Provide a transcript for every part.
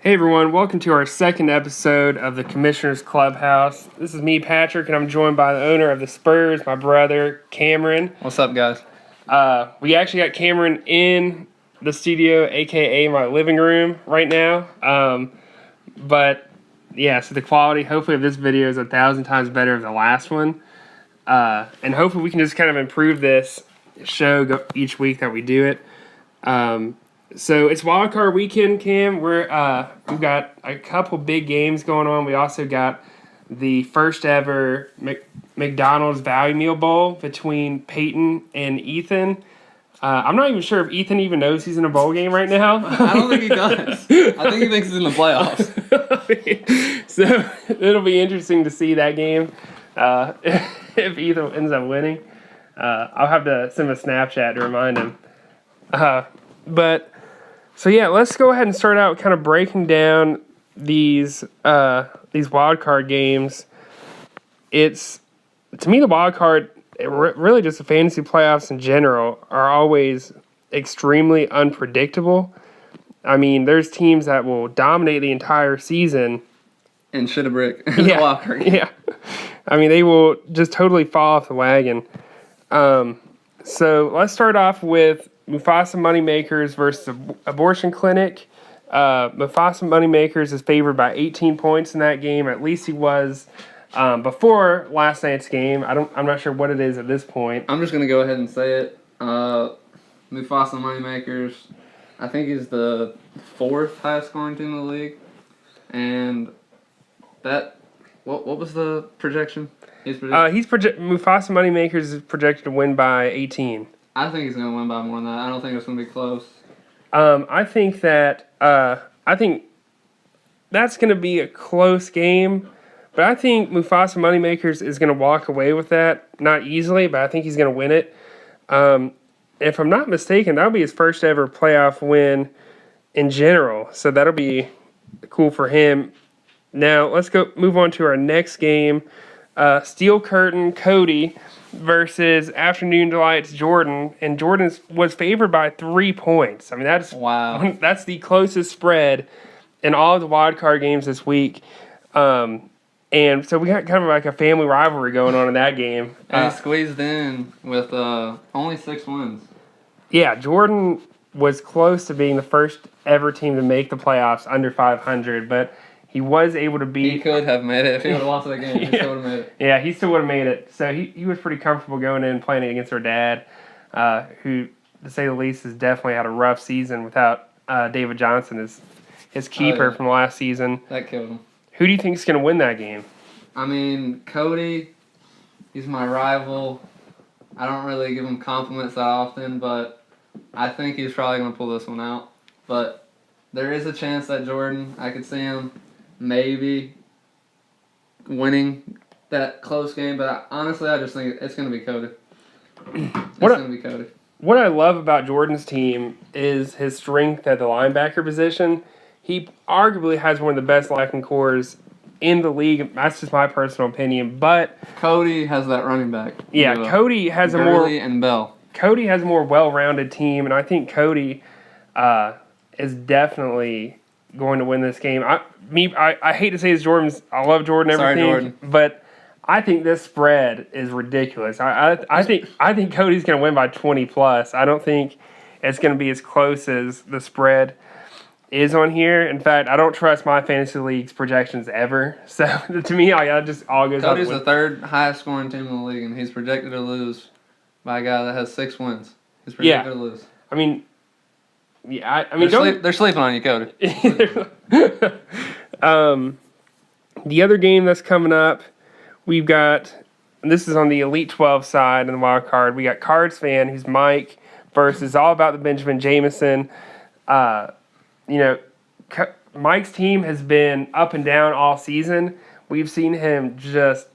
Hey everyone, welcome to our second episode of the Commissioner's Clubhouse. This is me, Patrick, and I'm joined by the owner of the Spurs, my brother, Cameron. What's up, guys? We actually got Cameron in the studio, aka my living room right now. So the quality, hopefully, of this video is 1,000 times better than the last one. And hopefully we can just kind of improve this show each week that we do it. So it's wildcard weekend, Cam. We've got a couple big games going on. We also got the first ever McDonald's Value Meal Bowl between Peyton and Ethan. I'm not even sure if Ethan even knows he's in a bowl game right now. I don't think he does. I think he thinks he's in the playoffs. So it'll be interesting to see that game if Ethan ends up winning. I'll have to send him a Snapchat to remind him. Let's go ahead and start out kind of breaking down these wild card games. To me, the wild card, really just the fantasy playoffs in general, are always extremely unpredictable. I mean, there's teams that will dominate the entire season and shit a brick in the wild card game. Yeah. I mean, they will just totally fall off the wagon. So let's start off with Mufasa Moneymakers versus Abortion Clinic. Mufasa Moneymakers is favored by 18 points in that game. At least he was before last night's game. I'm not sure what it is at this point. I'm just gonna go ahead and say it. Mufasa Moneymakers, I think he's the fourth highest scoring team in the league, and what was the projection? Mufasa Moneymakers is projected to win by 18. I think he's going to win by more than that. I don't think it's going to be close. I think that's going to be a close game, but I think Mufasa Moneymakers is going to walk away with that. Not easily, but I think he's going to win it. If I'm not mistaken, that'll be his first ever playoff win in general, so that'll be cool for him. Now, let's move on to our next game. Steel Curtain Cody versus Afternoon Delights Jordan, and Jordan was favored by 3 points. I mean, that's the closest spread in all of the wild card games this week. And so we got kind of like a family rivalry going on in that game. And he squeezed in with only 6 wins. Yeah, Jordan was close to being the first ever team to make the playoffs under 500, but he was able to beat... He could have made it if he would have lost that game. He still would have made it. Yeah, he still would have made it. So he was pretty comfortable going in and playing against our dad, who, to say the least, has definitely had a rough season without David Johnson as his keeper from last season. That killed him. Who do you think is going to win that game? I mean, Cody, he's my rival. I don't really give him compliments that often, but I think he's probably going to pull this one out. But there is a chance that Jordan, I could see him maybe winning that close game, but honestly, I just think it's going to be Cody. What I love about Jordan's team is his strength at the linebacker position. He arguably has one of the best linebacker cores in the league. That's just my personal opinion, but Cody has that running back. Yeah, Cody has Gurley and Bell. Cody has a more well-rounded team, and I think Cody is definitely going to win this game. I hate to say this, I love Jordan, everything. Sorry, Jordan. But I think this spread is ridiculous. I think Cody's going to win by 20 plus. I don't think it's going to be as close as the spread is on here. In fact, I don't trust my fantasy league's projections ever. So to me, I just all goes. Cody's the third highest scoring team in the league, and he's projected to lose by a guy that has 6 wins. He's projected to lose. I mean. Yeah, they're sleeping on you, Cody. The other game that's coming up, we've got, and this is on the Elite 12 side in the wild card. We got Cards fan, who's Mike, versus All About the Benjamin Jameson. Mike's team has been up and down all season. We've seen him just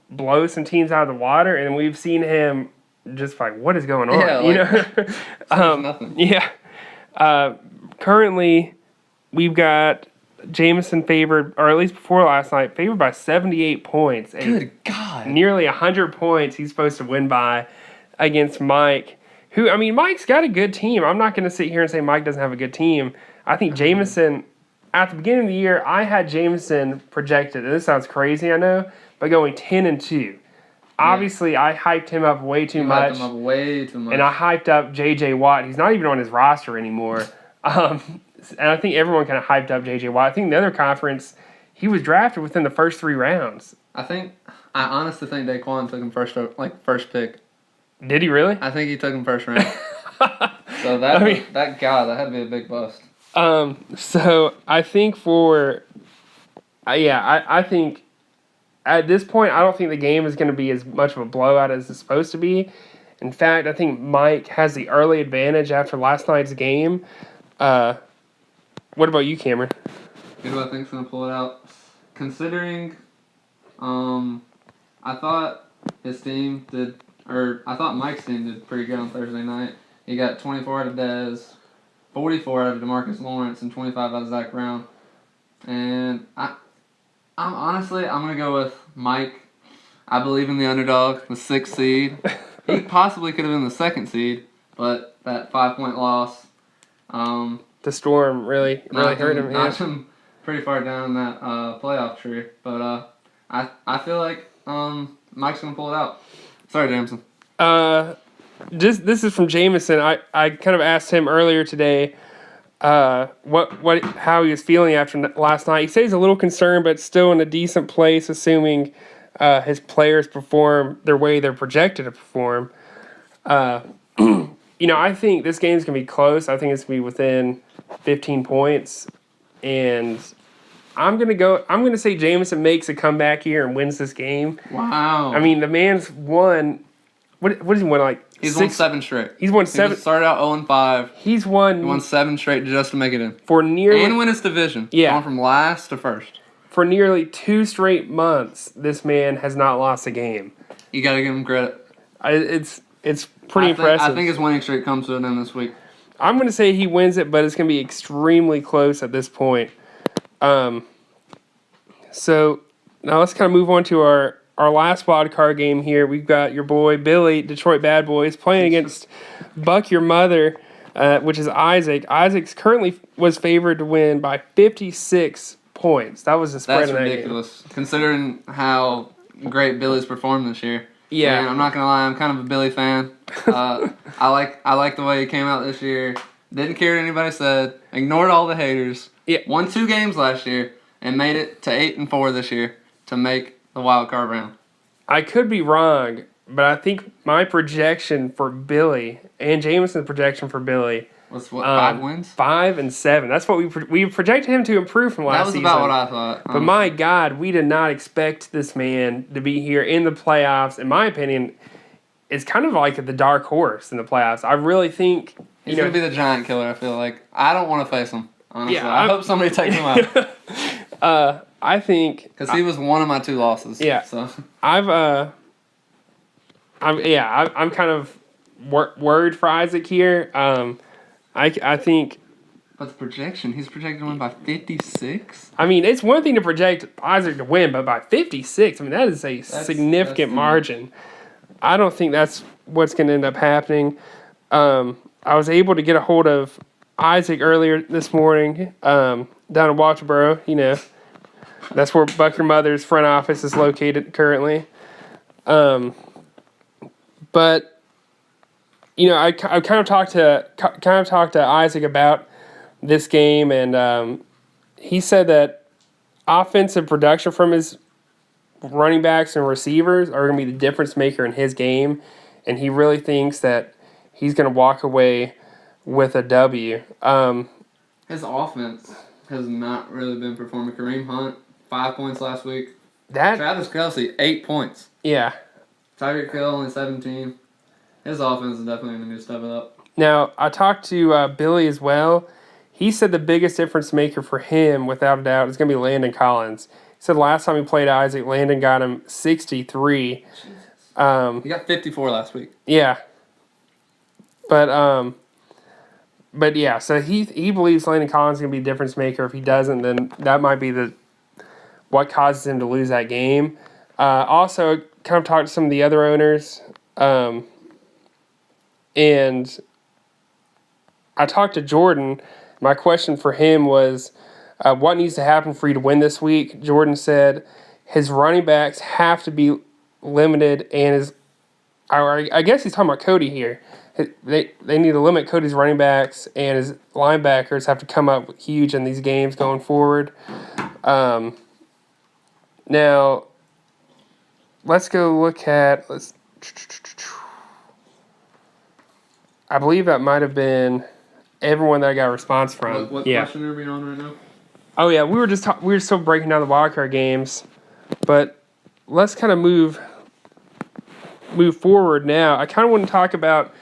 blow some teams out of the water, and we've seen him just like, what is going on? Nothing. Yeah. Currently, we've got Jameson favored, or at least before last night, favored by 78 points. Good God. Nearly 100 points he's supposed to win by against Mike, Mike's got a good team. I'm not going to sit here and say Mike doesn't have a good team. I think Jameson at the beginning of the year, I had Jameson projected, and this sounds crazy, I know, but going 10-2. Obviously, I hyped him up way too much. Hyped him up way too much. And I hyped up J.J. Watt. He's not even on his roster anymore. And I think everyone kind of hyped up J.J. Watt. I think in the other conference, he was drafted within the first 3 rounds. I honestly think Daquan took him first pick. Did he really? I think he took him first round. So that had to be a big bust. So I think I think at this point, I don't think the game is going to be as much of a blowout as it's supposed to be. In fact, I think Mike has the early advantage after last night's game. What about you, Cameron? Who do I think's going to pull it out? Considering, I thought Mike's team did pretty good on Thursday night. He got 24 out of Dez, 44 out of DeMarcus Lawrence, and 25 out of Zach Brown. And I'm going to go with Mike. I believe in the underdog, the 6th seed. He possibly could have been the 2nd seed, but that 5-point loss. The storm really hurt him. Knocked him pretty far down that playoff tree. But I feel like Mike's going to pull it out. Sorry, Jameson. This is from Jameson. I kind of asked him earlier today how he was feeling after last night. He says he's a little concerned, but still in a decent place, assuming his players perform their way they're projected to perform. I think this game's going to be close. I think it's going to be within 15 points. And I'm going to say Jameson makes a comeback here and wins this game. Wow. I mean, the man's won. What does he win, He's won 7 straight. He's won 7. He started out 0-5. He won 7 straight just to make it in. And win his division. Yeah. Going from last to first. For nearly 2 straight months, this man has not lost a game. You got to give him credit. It's pretty impressive. I think his winning streak comes to an end this week. I'm going to say he wins it, but it's going to be extremely close at this point. So now let's kind of move on to our last wild card game here. We've got your boy Billy, Detroit Bad Boys, playing against Buck Your Mother, which is Isaac. Isaac's currently was favored to win by 56 points. That was the spread. That's in that ridiculous, considering how great Billy's performed this year. Yeah, and I'm not gonna lie, I'm kind of a Billy fan. I like the way he came out this year. Didn't care what anybody said. Ignored all the haters. Yeah. Won 2 games last year and made it to 8-4 this year to make the wild card round. I could be wrong, but I think my projection for Billy and Jameson's projection for Billy was 5 wins? 5 and 7. That's what we projected him to improve from last season. That was about what I thought. But my God, we did not expect this man to be here in the playoffs. In my opinion, it's kind of like the dark horse in the playoffs. I really think he's going to be the giant killer, I feel like. I don't want to face him, honestly. Yeah, I hope somebody takes him out. I think... Because he was one of my 2 losses. Yeah. So. I'm kind of worried for Isaac here. I think... But the projection, he's projected to win by 56? I mean, it's one thing to project Isaac to win, but by 56, I mean, that is a significant margin. I don't think that's what's going to end up happening. I was able to get a hold of Isaac earlier this morning down in Walterboro. That's where Buck Your Mother's front office is located currently. But I kind of talked to Isaac about this game, and he said that offensive production from his running backs and receivers are going to be the difference maker in his game, and he really thinks that he's going to walk away with a W. His offense has not really been performing. Kareem Hunt, 5 points last week. Travis Kelce, 8 points. Yeah. Tyreek Hill, only 17. His offense is definitely going to step it up. Now, I talked to Billy as well. He said the biggest difference maker for him, without a doubt, is going to be Landon Collins. He said last time he played Isaac, Landon got him 63. He got 54 last week. Yeah. But yeah, so he believes Landon Collins is going to be a difference maker. If he doesn't, then that might be what causes him to lose that game. Also, kind of talked to some of the other owners, and I talked to Jordan. My question for him was, What needs to happen for you to win this week? Jordan said his running backs have to be limited, and I guess he's talking about Cody here. They need to limit Cody's running backs, and his linebackers have to come up huge in these games going forward. Now, let's go look at I believe that might have been everyone that I got a response from. What question are we on right now? Oh yeah, we were still breaking down the wildcard games, but let's kind of move forward now. I kind of want to talk about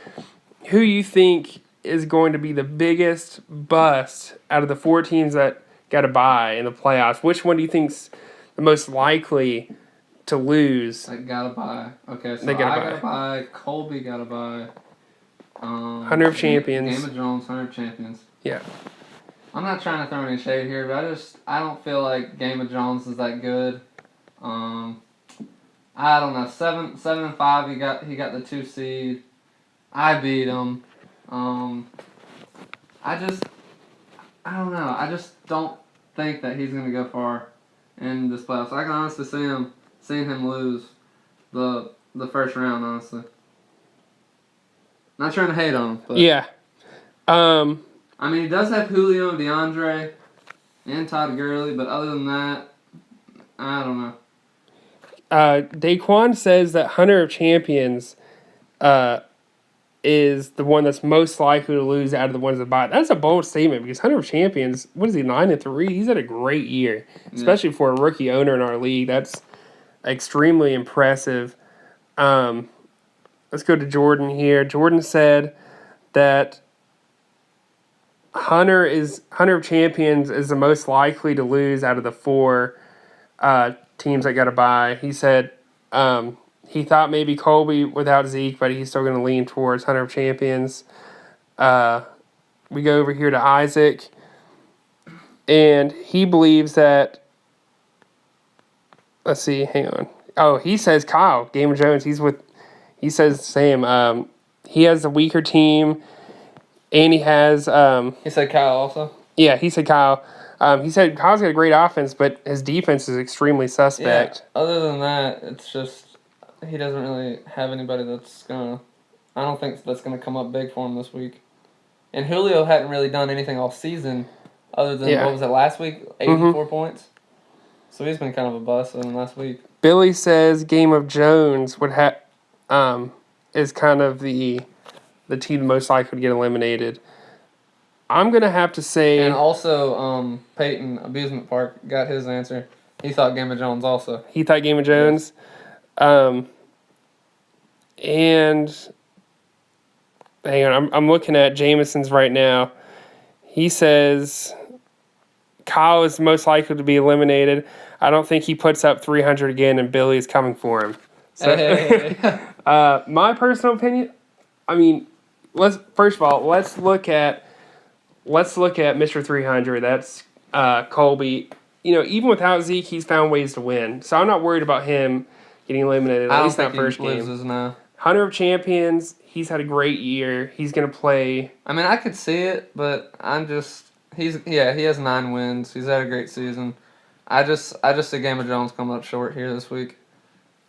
who you think is going to be the biggest bust out of the 4 teams that got a bye in the playoffs. Which one do you think's the most likely to lose? Like, got a bye. Okay, so They got got a bye. Colby got a bye. 100 of Champions. Game of Jones, 100 Champions. Yeah. I'm not trying to throw any shade here, but I don't feel like Game of Jones is that good. I don't know. 7-5. He got the 2 seed. I beat him. I don't know. I just don't think that he's gonna go far in this playoffs. I can honestly seeing him lose the first round. Honestly, not trying to hate on him. But Yeah. I mean, he does have Julio and DeAndre and Todd Gurley, but other than that, I don't know. Daquan says that Hunter of Champions is the one that's most likely to lose out of the ones that buy. That's a bold statement because Hunter of Champions, what is he, 9-3? He's had a great year, especially for a rookie owner in our league. That's extremely impressive. Let's go to Jordan here. Jordan said that Hunter of Champions is the most likely to lose out of the 4 teams that got a bye. He said he thought maybe Colby without Zeke, but he's still going to lean towards Hunter of Champions. We go over here to Isaac, and he believes that. Let's see. Hang on. Oh, he says Kyle Game of Jones. He says the same. He has a weaker team, and he has. He said Kyle also. Yeah, he said Kyle. He said Kyle's got a great offense, but his defense is extremely suspect. Yeah. Other than that, it's just he doesn't really have anybody that's gonna. I don't think that's gonna come up big for him this week. And Julio hadn't really done anything all season, other than what was it last week? 84 points. So he's been kind of a bust other than last week. Billy says Game of Jones would is kind of the team most likely to get eliminated. I'm gonna have to say, and also Peyton Abusement Park got his answer. He thought Game of Jones also. He thought Game of Jones, and hang on, I'm looking at Jameson's right now. He says Kyle is most likely to be eliminated. I don't think he puts up 300 again, and Billy is coming for him. So, my personal opinion, I mean, let's look at Mr. 300. That's Colby. You know, even without Zeke, he's found ways to win. So I'm not worried about him getting eliminated. At least that first game. Hunter of Champions, he's had a great year. He's gonna play. I mean, I could see it, but he has 9 wins. He's had a great season. I just see Game of Jones coming up short here this week.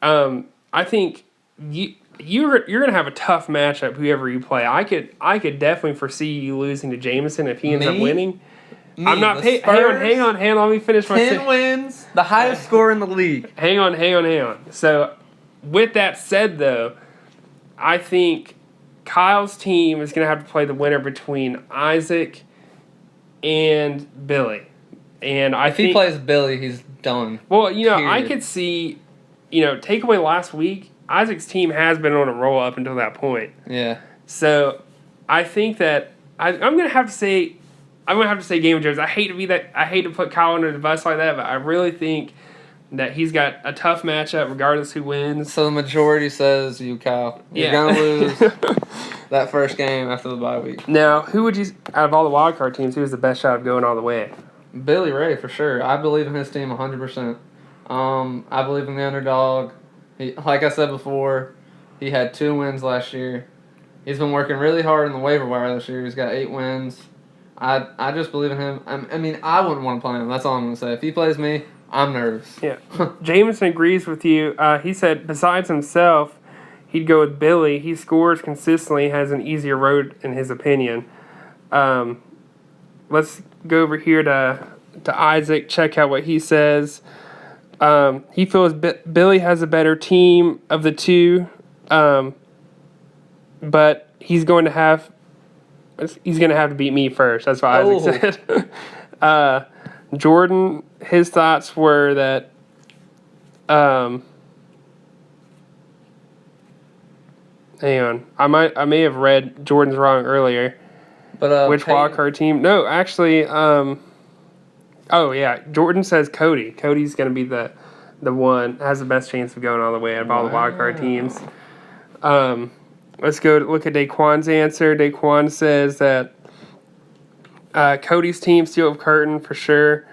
I think you're gonna have a tough matchup whoever you play. I could definitely foresee you losing to Jameson if he ends up winning. I'm not. Hang on. Let me finish my 10 wins, the highest score in the league. Hang on. So, with that said, though, I think Kyle's team is gonna have to play the winner between Isaac and Billy. And if he plays Billy, he's done. Well, I could see, take away last week, Isaac's team has been on a roll up until that point. Yeah. So, I think that I'm gonna have to say Game of Jones. I hate to put Kyle under the bus like that, but I really think that he's got a tough matchup regardless who wins. So the majority says you, Kyle. You're gonna lose that first game after the bye week. Now, who would you, out of all the wildcard teams, who has the best shot of going all the way? Billy Ray, for sure. I believe in his team 100%. I believe in the underdog. Like I said before, he had 2 wins last year. He's been working really hard in the waiver wire this year. He's got 8 wins. I just believe in him. I mean, I wouldn't want to play him. That's all I'm going to say. If he plays me, I'm nervous. Yeah. Jameson agrees with you. He said besides himself, he'd go with Billy. He scores consistently, has an easier road in his opinion. Let's go over here to Isaac, check out what he says. He feels Billy has a better team of the two, but he's going to have to beat me first. That's what Isaac said. Jordan, his thoughts were that hang on. I may have read Jordan's wrong earlier. But which wildcard team? No, actually, oh yeah, Jordan says Cody. Cody's going to be the one has the best chance of going all the way out of all the wildcard teams. Let's go look at Daquan's answer. Daquan says that Cody's team Steel of Curtain for sure,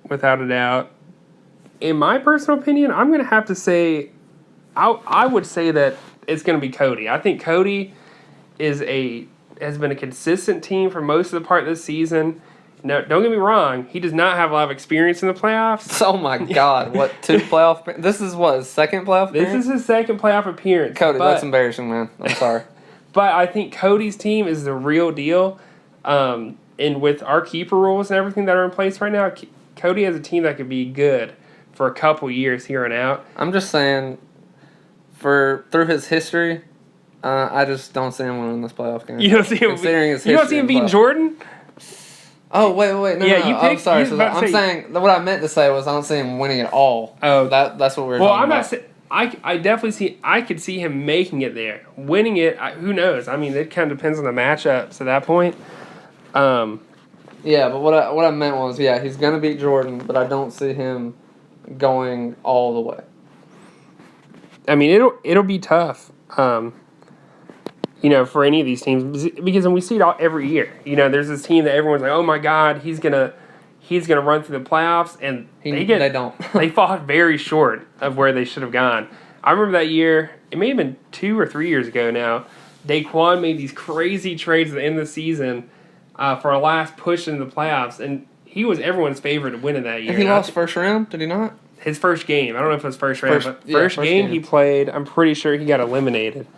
without a doubt. In my personal opinion, I'm going to have to say, I would say that it's going to be Cody. I think Cody has been a consistent team for most of the part of this season. No, don't get me wrong. He does not have a lot of experience in the playoffs. Oh my God! What 2 playoff? This is what his second playoff appearance? This is his second playoff appearance. Cody, that's embarrassing, man. I'm sorry. But I think Cody's team is the real deal. And with our keeper rules and everything that are in place right now, Cody has a team that could be good for a couple years here and out. I'm just saying, through his history, I just don't see him winning this playoff game. You don't see him. You don't see him beating Jordan. Oh wait, no, yeah, no. you I'm sorry. So I'm saying what I meant to say was I don't see him winning at all. Oh, that's what we're. Well, talking I'm not about. saying. I definitely see. I could see him making it there, winning it. Who knows? I mean, it kind of depends on the matchups at that point. Yeah, but what I meant was, yeah, he's gonna beat Jordan, but I don't see him going all the way. I mean, it'll be tough. For any of these teams, because we see it every year. There's this team that everyone's like, oh my God, he's gonna run through the playoffs, and they don't. They fall very short of where they should have gone. I remember that year. It may have been 2 or 3 years ago now. Daquan made these crazy trades at the end of the season for a last push into the playoffs, and he was everyone's favorite to win in that year. And he lost first round, did he not? His first game. I don't know if it was first round, but first game he played, I'm pretty sure he got eliminated.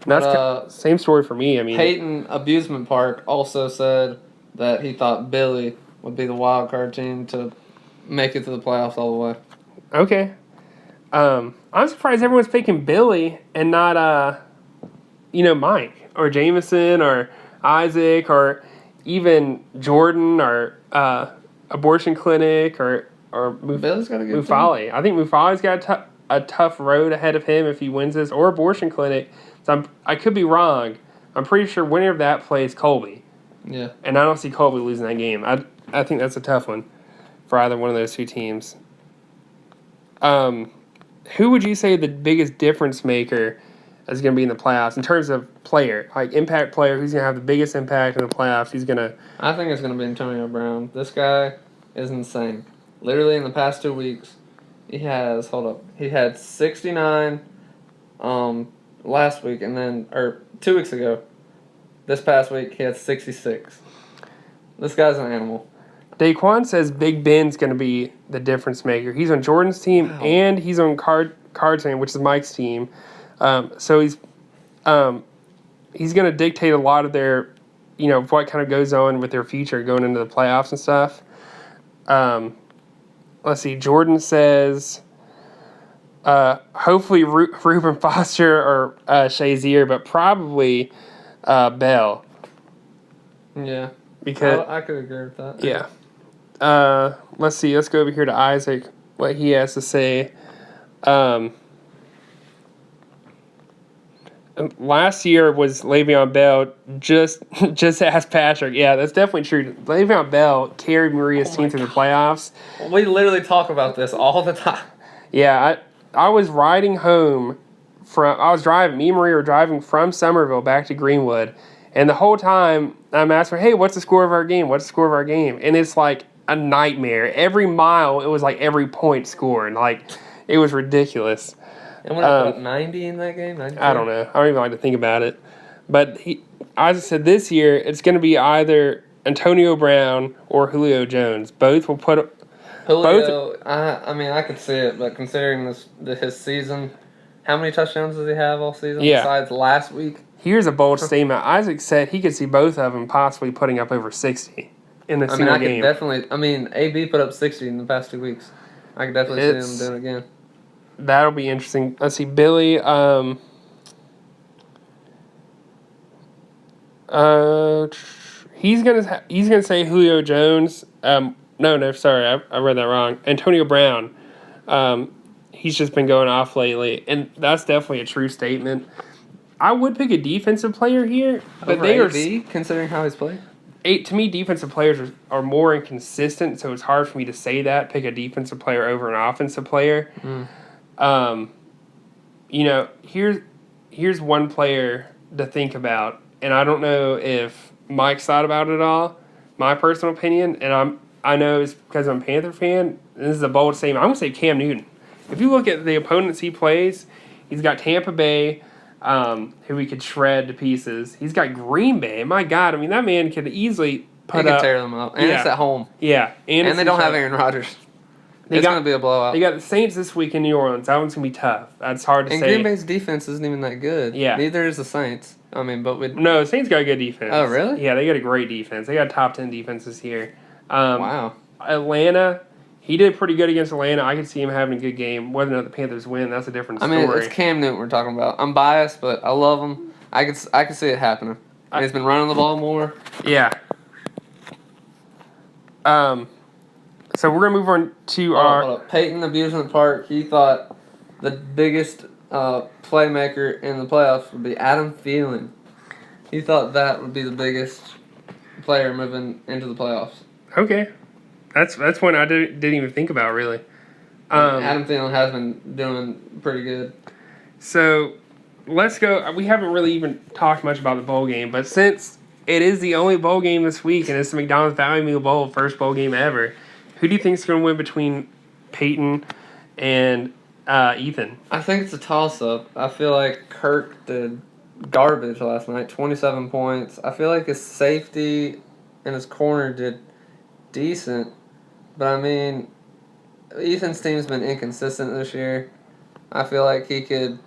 And that's same story for me. I mean, Peyton Abusement Park also said that he thought Billy would be the wild card team to make it to the playoffs all the way. Okay. I'm surprised everyone's picking Billy and not, Mike or Jameson or Isaac or even Jordan or Abortion Clinic or Billy's got a good Mufali. team. I think Mufali's got a tough road ahead of him if he wins this, or Abortion Clinic. So I could be wrong. I'm pretty sure winner of that plays Colby. Yeah. And I don't see Colby losing that game. I think that's a tough one for either one of those two teams. Who would you say the biggest difference maker is going to be in the playoffs in terms of player, like impact player? Who's going to have the biggest impact in the playoffs? I think it's going to be Antonio Brown. This guy is insane. Literally in the past 2 weeks, he had 69 last week, or 2 weeks ago. This past week, he had 66. This guy's an animal. Daquan says Big Ben's going to be the difference maker. He's on Jordan's team, and he's on Card's team, which is Mike's team. So he's going to dictate a lot of their, what kind of goes on with their future going into the playoffs and stuff. Let's see. Jordan says, hopefully Reuben Foster or Shazier, but probably Bell. Yeah. Because I could agree with that. Yeah. Let's see. Let's go over here to Isaac, what he has to say. Last year was Le'Veon Bell. Just ask Patrick. Yeah, that's definitely true. Le'Veon Bell carried Maria's team to the playoffs. We literally talk about this all the time. Yeah, I was riding home me and Maria were driving from Somerville back to Greenwood, and the whole time I'm asking her, hey, what's the score of our game? What's the score of our game? And it's like a nightmare. Every mile, it was like every point scored. Like, it was ridiculous. And what about 90 in that game? 92? I don't know. I don't even like to think about it. But as I said, this year, it's going to be either Antonio Brown or Julio Jones. Both will put Julio, I mean, I could see it, but considering his season, how many touchdowns does he have all season besides last week? Here's a bold statement. Isaac said he could see both of them possibly putting up over 60 in a single game. AB put up 60 in the past 2 weeks. I could definitely see him doing it again. That'll be interesting. Let's see, Billy. He's gonna say Julio Jones. No, sorry, I read that wrong. Antonio Brown. He's just been going off lately, and that's definitely a true statement. I would pick a defensive player here, but they AB, considering how he's played. To me, defensive players are more inconsistent, so it's hard for me to say that. Pick a defensive player over an offensive player. Here's one player to think about, and I don't know if Mike's thought about it at all. My personal opinion, and I know it's because I'm a Panther fan. This is a bold statement. I'm gonna say Cam Newton. If you look at the opponents he plays, he's got Tampa Bay, who he could shred to pieces. He's got Green Bay. My God, I mean that man could easily put up. Tear them up, and it's at home. Yeah, and they don't have Aaron Rodgers. It's going to be a blowout. They got the Saints this week in New Orleans. That one's going to be tough. That's hard to say. And Green Bay's defense isn't even that good. Yeah. Neither is the Saints. I mean, but no, the Saints got a good defense. Oh, really? Yeah, they got a great defense. They got top 10 defenses here. Wow. Atlanta, he did pretty good against Atlanta. I could see him having a good game. Whether or not the Panthers win, that's a different story. I mean, it's Cam Newton we're talking about. I'm biased, but I love him. I could see it happening. He's been running the ball more. Yeah. So we're going to move on to our... Peyton Amusement Park, he thought the biggest playmaker in the playoffs would be Adam Thielen. He thought that would be the biggest player moving into the playoffs. Okay. That's one I didn't even think about, really. Adam Thielen has been doing pretty good. So let's go. We haven't really even talked much about the bowl game, but since it is the only bowl game this week, and it's the McDonald's Value Meal Bowl, first bowl game ever, who do you think is going to win between Peyton and Ethan? I think it's a toss-up. I feel like Kirk did garbage last night, 27 points. I feel like his safety and his corner did decent, but I mean, Ethan's team's been inconsistent this year. I feel like he could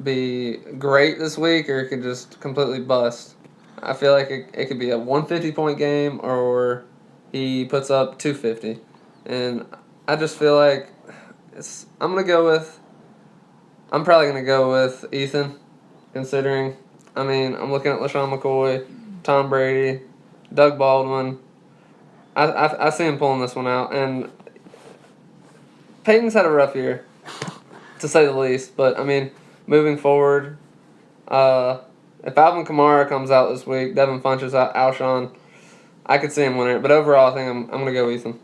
be great this week, or it could just completely bust. I feel like it could be a 150-point game, or he puts up 250. And I just feel like I'm probably going to go with Ethan, considering, I mean, I'm looking at LaShawn McCoy, Tom Brady, Doug Baldwin. I see him pulling this one out. And Peyton's had a rough year, to say the least. But, I mean, moving forward, if Alvin Kamara comes out this week, Devin Funchess out, Alshon, I could see him winning it. But overall, I think I'm going to go Ethan.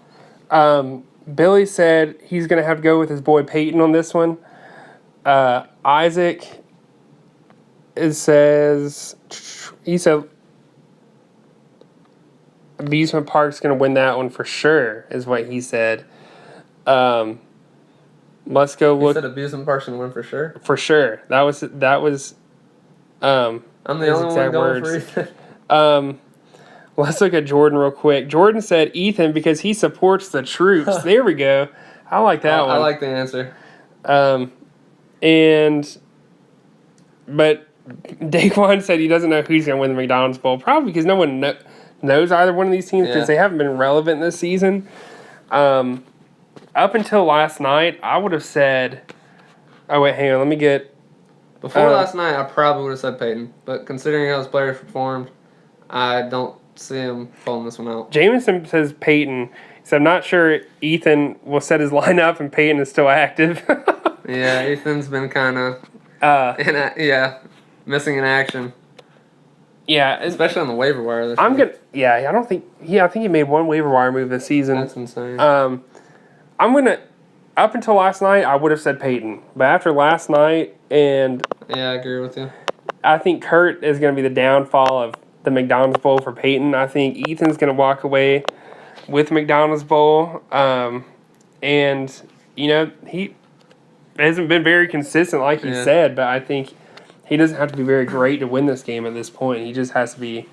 Billy said he's going to have to go with his boy Peyton on this one. Isaac he said Amusement Park's going to win that one for sure, is what he said. Let's go look. He said Amusement Park's going to win for sure? For sure. That was I'm the only one going for Ethan. Let's look at Jordan real quick. Jordan said Ethan because he supports the troops. There we go. I like that one. I like the answer. But Daquan said he doesn't know who's going to win the McDonald's Bowl. Probably because no one knows either one of these teams because they haven't been relevant this season. Up until last night, I would have said... Oh, wait, hang on. Let me get... Before last night, I probably would have said Peyton. But considering how his players performed, I don't see him pulling this one out. Jameson says Peyton. So I'm not sure Ethan will set his lineup and Peyton is still active. Yeah, Ethan's been kind of missing in action. Yeah, especially on the waiver wire. I think he made one waiver wire move this season. That's insane. I'm gonna. Up until last night, I would have said Peyton, but after last night, and I agree with you. I think Kurt is going to be the downfall of the McDonald's Bowl for Peyton. I think Ethan's going to walk away with McDonald's Bowl, and he hasn't been very consistent, like he said. But I think he doesn't have to be very great to win this game at this point. He just has to be,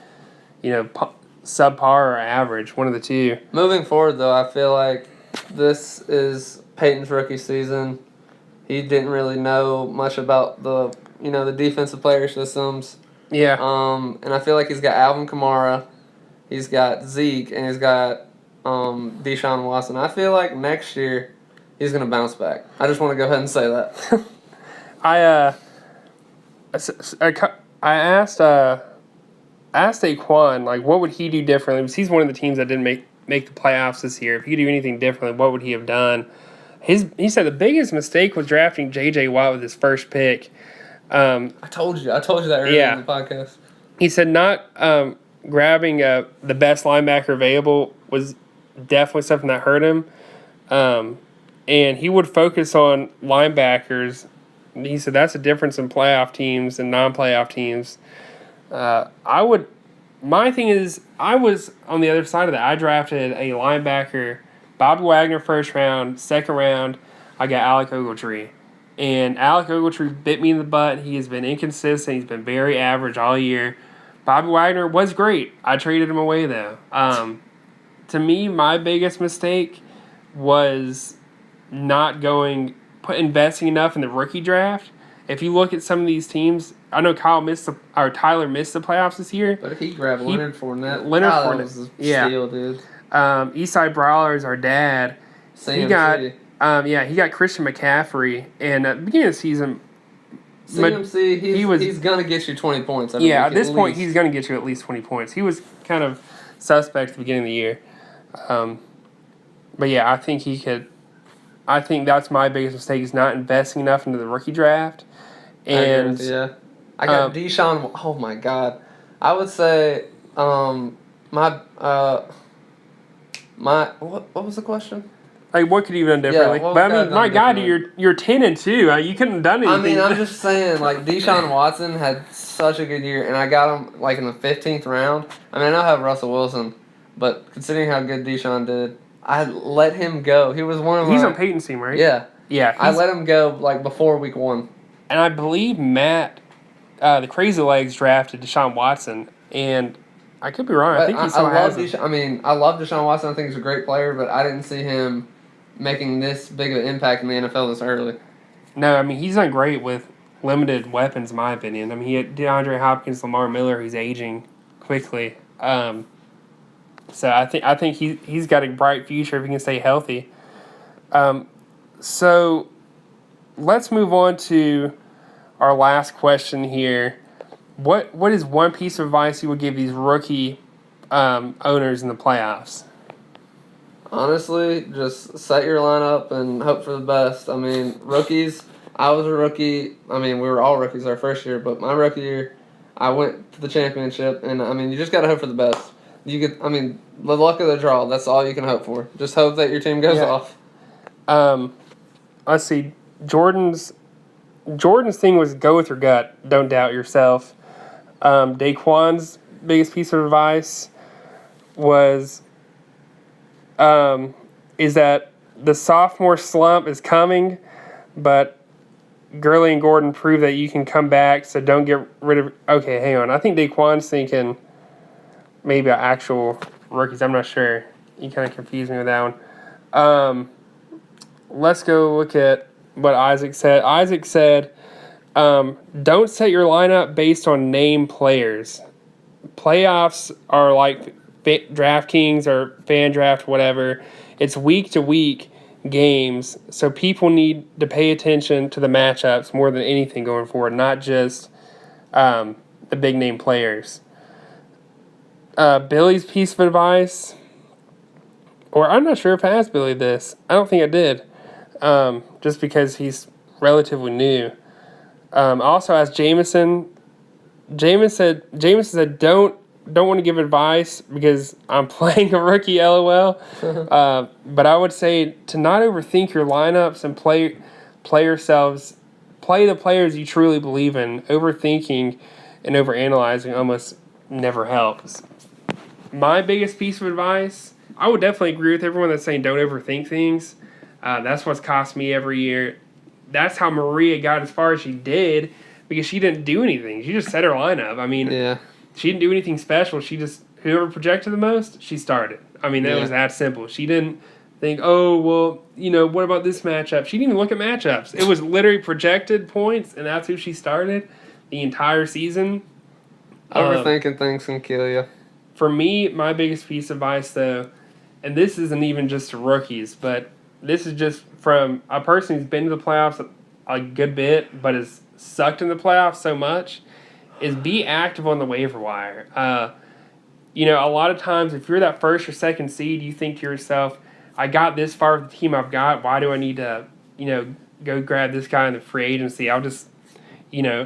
subpar or average, one of the two. Moving forward, though, I feel like this is Peyton's rookie season. He didn't really know much about the defensive player systems. Yeah. And I feel like he's got Alvin Kamara, he's got Zeke, and he's got Deshaun Watson. I feel like next year he's gonna bounce back. I just want to go ahead and say that. I asked Saquon, like, what would he do differently? Because he's one of the teams that didn't make the playoffs this year. If he could do anything differently, what would he have done? He said the biggest mistake was drafting J.J. Watt with his first pick. I told you that earlier in the podcast. He said not grabbing the best linebacker available was definitely something that hurt him. And he would focus on linebackers. He said that's a difference in playoff teams and non-playoff teams. My thing is, I was on the other side of that. I drafted a linebacker, Bobby Wagner, first round. Second round, I got Alec Ogletree. And Alec Ogletree bit me in the butt. He has been inconsistent. He's been very average all year. Bobby Wagner was great. I traded him away, though. To me, my biggest mistake was not investing enough in the rookie draft. If you look at some of these teams, I know Tyler missed the playoffs this year. But if he grabbed Leonard Fournette, was a steal, dude. Eastside Brawler is our dad. He got Christian McCaffrey, and at the beginning of the season, CMC, he's gonna get you 20 points. At this point, he's gonna get you at least 20 points. He was kind of suspect at the beginning of the year, but yeah, I think he could. I think that's my biggest mistake is not investing enough into the rookie draft. And I got Deshaun. Oh my God, I would say what was the question? Like, what could you have done differently? Yeah, but I mean, my God, you're 10-2. You couldn't have done anything. I mean, I'm just saying, like, Deshaun Watson had such a good year, and I got him like in the 15th round. I mean, I know I have Russell Wilson, but considering how good Deshaun did, I let him go. He was one of He's on Peyton's team, right? Yeah. Yeah. I let him go like before week 1. And I believe Matt, the Crazy Legs, drafted Deshaun Watson, and I could be wrong. I think he still has him. I love Deshaun Watson. I think he's a great player, but I didn't see him making this big of an impact in the NFL this early. No, I mean, he's done great with limited weapons, in my opinion. I mean, he had DeAndre Hopkins, Lamar Miller, who's aging quickly. So I think he's got a bright future if he can stay healthy. So let's move on to our last question here. What is one piece of advice you would give these rookie owners in the playoffs? Honestly, just set your lineup and hope for the best. I mean, rookies, I was a rookie. I mean, we were all rookies our first year, but my rookie year, I went to the championship, and I mean, you just got to hope for the best. The luck of the draw, that's all you can hope for. Just hope that your team goes off. Let's see. Jordan's thing was go with your gut. Don't doubt yourself. Daquan's biggest piece of advice was is that the sophomore slump is coming, but Gurley and Gordon prove that you can come back, so don't get rid of... Okay, hang on. I think Daquan's thinking maybe actual rookies. I'm not sure. You kind of confused me with that one. Let's go look at what Isaac said. Isaac said, don't set your lineup based on name players. Playoffs are like DraftKings or Fan Draft, whatever. It's week-to-week games, so people need to pay attention to the matchups more than anything going forward, not just the big-name players. Billy's piece of advice, or I'm not sure if I asked Billy this. I don't think I did, just because he's relatively new. Also asked Jameson. Jameson said, don't want to give advice because I'm playing a rookie, LOL. But I would say to not overthink your lineups and play yourselves. Play the players you truly believe in. Overthinking and overanalyzing almost never helps. My biggest piece of advice, I would definitely agree with everyone that's saying don't overthink things. That's what's cost me every year. That's how Maria got as far as she did because she didn't do anything. She just set her lineup. I mean, she didn't do anything special. She just whoever projected the most, she started. I mean, that Yeah. was that simple. She didn't think, oh, well, what about this matchup? She didn't even look at matchups. It was literally projected points, and that's who she started the entire season. Overthinking things can kill you. For me, my biggest piece of advice, though, and this isn't even just to rookies, but this is just from a person who's been to the playoffs a good bit, but has sucked in the playoffs so much, is be active on the waiver wire. A lot of times, if you're that first or second seed, you think to yourself, I got this far with the team I've got. Why do I need to, go grab this guy in the free agency? I'll just,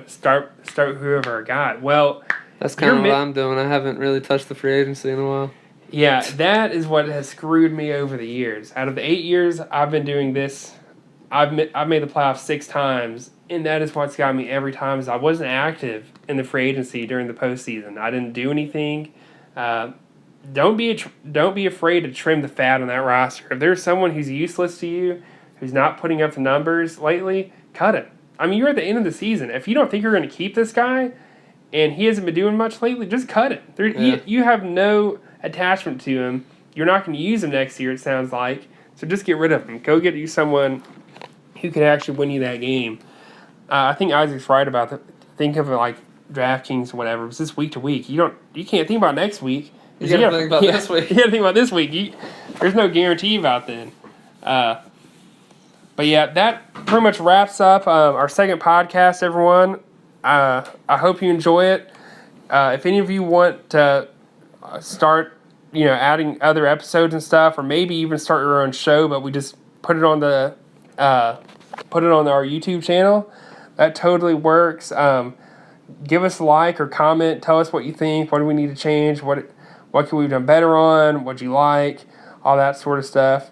start whoever I got. Well, that's kind of what I'm doing. I haven't really touched the free agency in a while. Yeah, that is what has screwed me over the years. Out of the 8 years I've been doing this, I've made the playoffs 6 times, and that is what's got me every time. Is I wasn't active in the free agency during the postseason. I didn't do anything. Don't be afraid to trim the fat on that roster. If there's someone who's useless to you, who's not putting up the numbers lately, cut it. I mean, you're at the end of the season. If you don't think you're going to keep this guy, and he hasn't been doing much lately, just cut it. You have no attachment to him. You're not going to use him next year, it sounds like. So just get rid of him. Go get you someone who can actually win you that game. I think Isaac's right about that. Think of it like DraftKings or whatever. It's just week to week. You can't think about next week. You got to think about this week. You got to think about this week. There's no guarantee about then. But yeah, that pretty much wraps up our second podcast, everyone. I hope you enjoy it. If any of you want to start, adding other episodes and stuff, or maybe even start your own show, but we just put it on our YouTube channel, that totally works. Give us a like or comment. Tell us what you think. What do we need to change? What can we have done better on? What'd you like? All that sort of stuff.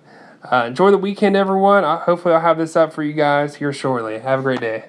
Enjoy the weekend, everyone. Hopefully I'll have this up for you guys here shortly. Have a great day.